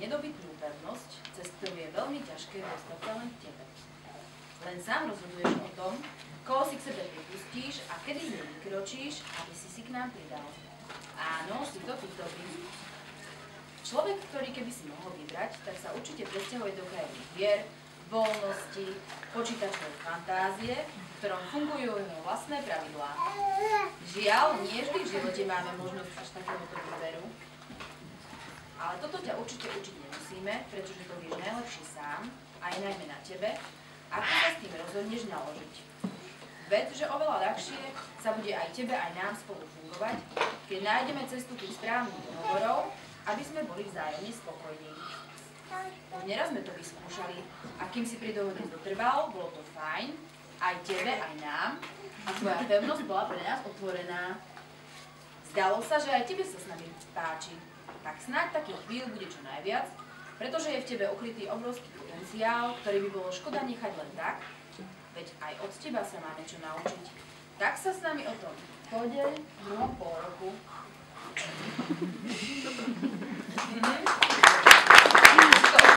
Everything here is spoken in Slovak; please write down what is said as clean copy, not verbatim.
nedobytnú pevnosť, cez ktorú je veľmi ťažké dostať sa len k tebe. Len sám rozhoduješ o tom, koho si k sebe pripustíš a kedy z nej vykročíš, aby si k nám pridal. Áno, si to ty, dobrý. Človek, ktorý keby si mohol vybrať, tak sa určite presťahuje do krajiny hier, voľnosti, počítačovej fantázie, v ktorom fungujú jeho vlastné pravidlá. Žiaľ, nie vždy v živote máme možnosť až takéhoto výberu, ale toto ťa určite učiť nemusíme, pretože to vieš najlepšie sám, aj najmä na tebe, ako sa s tým rozhodneš naložiť. Ved, že oveľa ľahšie sa bude aj tebe, aj nám spolu fungovať, keď nájdeme cestu tých správnych dohovorov, aby sme boli vzájomne spokojní. Už neraz sme to vyskúšali a kým si pri dohode dotrval, bolo to fajn, aj tebe, aj nám a tvoja pevnosť bola pre nás otvorená. Zdalo sa, že aj tebe sa s nami páči, tak snáď takých chvíľ bude čo najviac, pretože je v tebe ukrytý obrovský potenciál, ktorý by bolo škoda nechať len tak, veď aj od teba sa máme čo naučiť. Tak sa s nami o tom podeľ v druhom pôl roku.